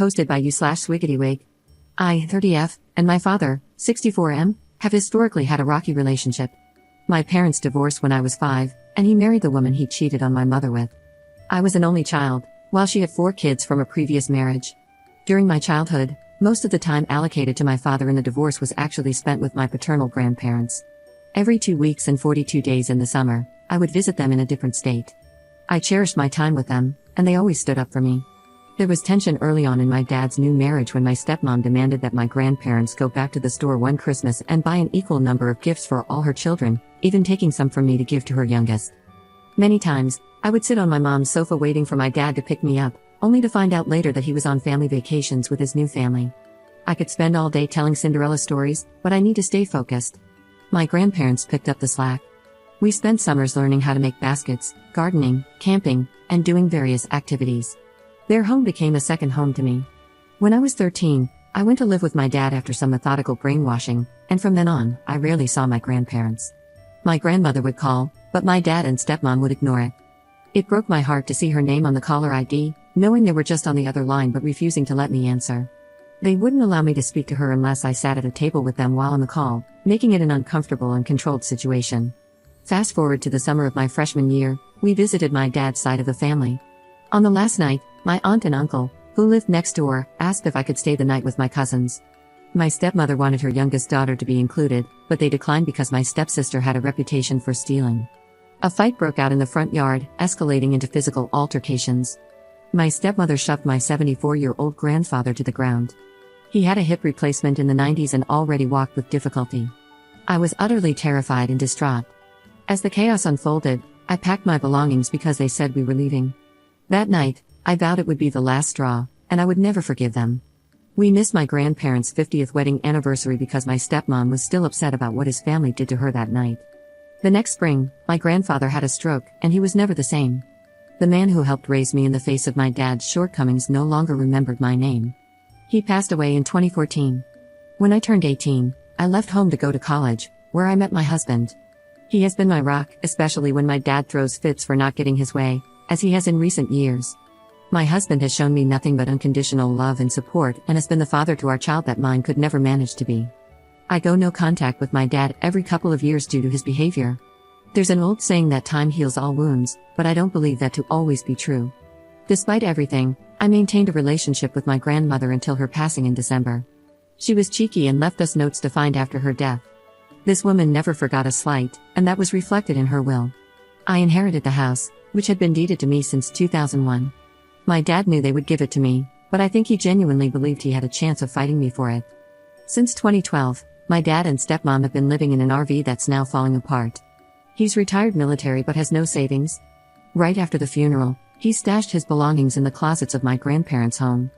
Posted by you/Swiggitywig. I, 30F, and my father, 64M, have historically had a rocky relationship. My parents divorced when I was 5, and he married the woman he cheated on my mother with. I was an only child, while she had 4 kids from a previous marriage. During my childhood, most of the time allocated to my father in the divorce was actually spent with my paternal grandparents. Every 2 weeks and 42 days in the summer, I would visit them in a different state. I cherished my time with them, and they always stood up for me. There was tension early on in my dad's new marriage when my stepmom demanded that my grandparents go back to the store one Christmas and buy an equal number of gifts for all her children, even taking some from me to give to her youngest. Many times, I would sit on my mom's sofa waiting for my dad to pick me up, only to find out later that he was on family vacations with his new family. I could spend all day telling Cinderella stories, but I need to stay focused. My grandparents picked up the slack. We spent summers learning how to make baskets, gardening, camping, and doing various activities. Their home became a second home to me. When I was 13, I went to live with my dad after some methodical brainwashing, and from then on, I rarely saw my grandparents. My grandmother would call, but my dad and stepmom would ignore it. It broke my heart to see her name on the caller ID, knowing they were just on the other line but refusing to let me answer. They wouldn't allow me to speak to her unless I sat at a table with them while on the call, making it an uncomfortable and controlled situation. Fast forward to the summer of my freshman year, we visited my dad's side of the family. On the last night, my aunt and uncle, who lived next door, asked if I could stay the night with my cousins. My stepmother wanted her youngest daughter to be included, but they declined because my stepsister had a reputation for stealing. A fight broke out in the front yard, escalating into physical altercations. My stepmother shoved my 74-year-old grandfather to the ground. He had a hip replacement in the 90s and already walked with difficulty. I was utterly terrified and distraught. As the chaos unfolded, I packed my belongings because they said we were leaving. That night, I vowed it would be the last straw, and I would never forgive them. We missed my grandparents' 50th wedding anniversary because my stepmom was still upset about what his family did to her that night. The next spring, my grandfather had a stroke, and he was never the same. The man who helped raise me in the face of my dad's shortcomings no longer remembered my name. He passed away in 2014. When I turned 18, I left home to go to college, where I met my husband. He has been my rock, especially when my dad throws fits for not getting his way, as he has in recent years. My husband has shown me nothing but unconditional love and support and has been the father to our child that mine could never manage to be. I go no contact with my dad every couple of years due to his behavior. There's an old saying that time heals all wounds, but I don't believe that to always be true. Despite everything, I maintained a relationship with my grandmother until her passing in December. She was cheeky and left us notes to find after her death. This woman never forgot a slight, and that was reflected in her will. I inherited the house, which had been deeded to me since 2001. My dad knew they would give it to me, but I think he genuinely believed he had a chance of fighting me for it. Since 2012, my dad and stepmom have been living in an RV that's now falling apart. He's retired military but has no savings. Right after the funeral, he stashed his belongings in the closets of my grandparents' home.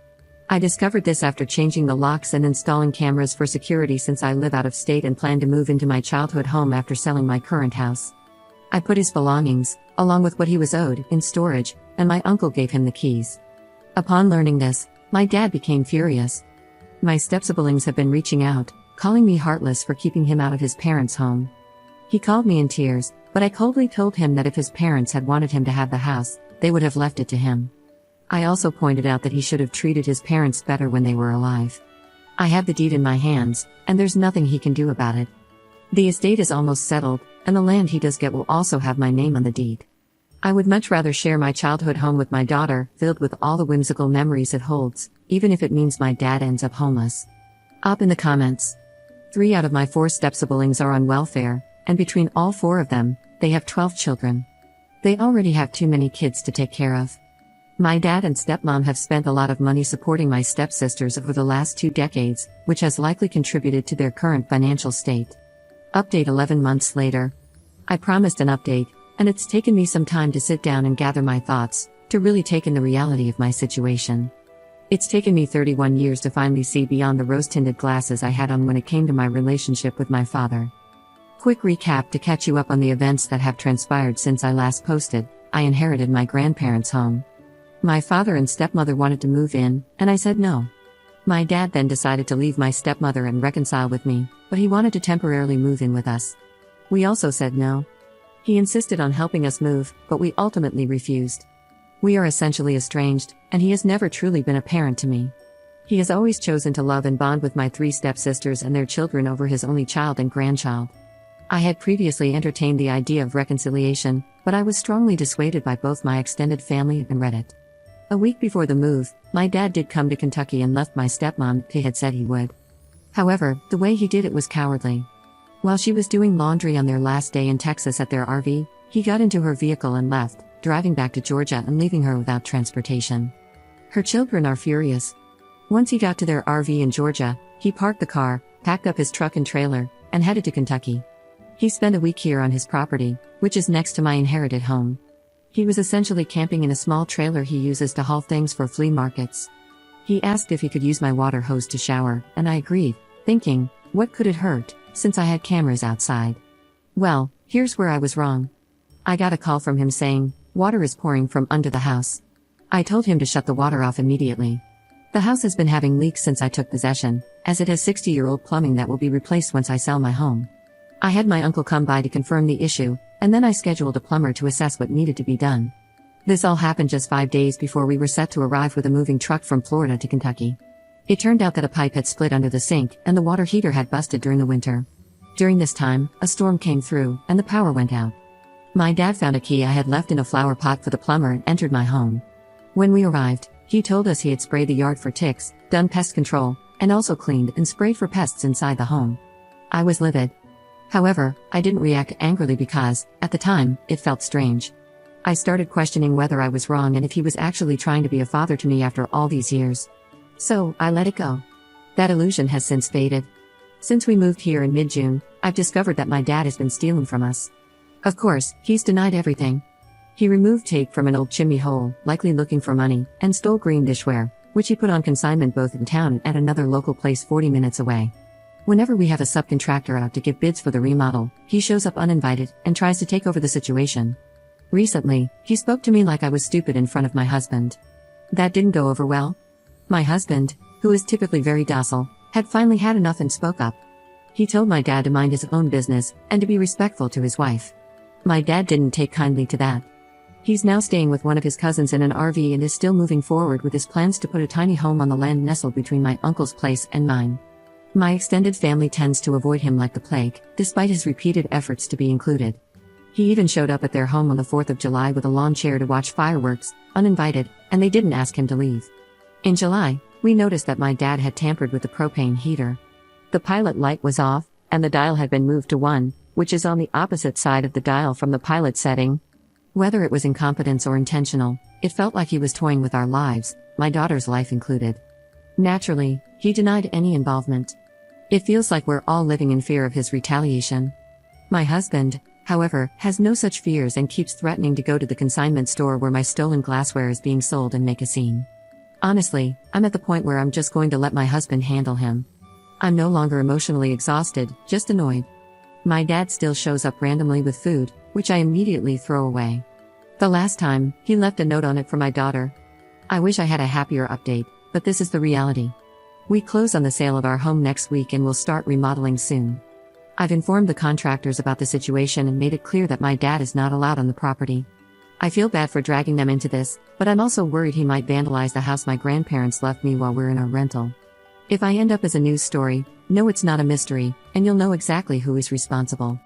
I discovered this after changing the locks and installing cameras for security since I live out of state and plan to move into my childhood home after selling my current house. I put his belongings, along with what he was owed, in storage, and my uncle gave him the keys. Upon learning this, my dad became furious. My step-siblings have been reaching out, calling me heartless for keeping him out of his parents' home. He called me in tears, but I coldly told him that if his parents had wanted him to have the house, they would have left it to him. I also pointed out that he should have treated his parents better when they were alive. I have the deed in my hands, and there's nothing he can do about it. The estate is almost settled, and the land he does get will also have my name on the deed. I would much rather share my childhood home with my daughter, filled with all the whimsical memories it holds, even if it means my dad ends up homeless. Up in the comments. 3 out of my 4 step-siblings are on welfare, and between all 4 of them, they have 12 children. They already have too many kids to take care of. My dad and stepmom have spent a lot of money supporting my stepsisters over the last 2 decades, which has likely contributed to their current financial state. Update 11 months later. I promised an update, and it's taken me some time to sit down and gather my thoughts, to really take in the reality of my situation. It's taken me 31 years to finally see beyond the rose-tinted glasses I had on when it came to my relationship with my father. Quick recap to catch you up on the events that have transpired since I last posted. I inherited my grandparents' home. My father and stepmother wanted to move in, and I said no. My dad then decided to leave my stepmother and reconcile with me, but he wanted to temporarily move in with us. We also said no. He insisted on helping us move, but we ultimately refused. We are essentially estranged, and he has never truly been a parent to me. He has always chosen to love and bond with my 3 stepsisters and their children over his only child and grandchild. I had previously entertained the idea of reconciliation, but I was strongly dissuaded by both my extended family and Reddit. A week before the move, my dad did come to Kentucky and left my stepmom, he had said he would. However, the way he did it was cowardly. While she was doing laundry on their last day in Texas at their RV, he got into her vehicle and left, driving back to Georgia and leaving her without transportation. Her children are furious. Once he got to their RV in Georgia, he parked the car, packed up his truck and trailer, and headed to Kentucky. He spent a week here on his property, which is next to my inherited home. He was essentially camping in a small trailer he uses to haul things for flea markets. He asked if he could use my water hose to shower, and I agreed, thinking, what could it hurt, since I had cameras outside? Well, here's where I was wrong. I got a call from him saying, water is pouring from under the house. I told him to shut the water off immediately. The house has been having leaks since I took possession, as it has 60-year-old plumbing that will be replaced once I sell my home. I had my uncle come by to confirm the issue, and then I scheduled a plumber to assess what needed to be done. This all happened just 5 days before we were set to arrive with a moving truck from Florida to Kentucky. It turned out that a pipe had split under the sink and the water heater had busted during the winter. During this time, a storm came through, and the power went out. My dad found a key I had left in a flower pot for the plumber and entered my home. When we arrived, he told us he had sprayed the yard for ticks, done pest control, and also cleaned and sprayed for pests inside the home. I was livid. However, I didn't react angrily because, at the time, it felt strange. I started questioning whether I was wrong and if he was actually trying to be a father to me after all these years. So, I let it go. That illusion has since faded. Since we moved here in mid-June, I've discovered that my dad has been stealing from us. Of course, he's denied everything. He removed tape from an old chimney hole, likely looking for money, and stole green dishware, which he put on consignment both in town and at another local place 40 minutes away. Whenever we have a subcontractor out to give bids for the remodel, he shows up uninvited and tries to take over the situation. Recently, he spoke to me like I was stupid in front of my husband. That didn't go over well. My husband, who is typically very docile, had finally had enough and spoke up. He told my dad to mind his own business and to be respectful to his wife. My dad didn't take kindly to that. He's now staying with one of his cousins in an RV and is still moving forward with his plans to put a tiny home on the land nestled between my uncle's place and mine. My extended family tends to avoid him like the plague, despite his repeated efforts to be included. He even showed up at their home on the 4th of July with a lawn chair to watch fireworks, uninvited, and they didn't ask him to leave. In July, we noticed that my dad had tampered with the propane heater. The pilot light was off, and the dial had been moved to 1, which is on the opposite side of the dial from the pilot setting. Whether it was incompetence or intentional, it felt like he was toying with our lives, my daughter's life included. Naturally, he denied any involvement. It feels like we're all living in fear of his retaliation. My husband, however, has no such fears and keeps threatening to go to the consignment store where my stolen glassware is being sold and make a scene. Honestly, I'm at the point where I'm just going to let my husband handle him. I'm no longer emotionally exhausted, just annoyed. My dad still shows up randomly with food, which I immediately throw away. The last time, he left a note on it for my daughter. I wish I had a happier update, but this is the reality. We close on the sale of our home next week and will start remodeling soon. I've informed the contractors about the situation and made it clear that my dad is not allowed on the property. I feel bad for dragging them into this, but I'm also worried he might vandalize the house my grandparents left me while we're in our rental. If I end up as a news story, know it's not a mystery, and you'll know exactly who is responsible.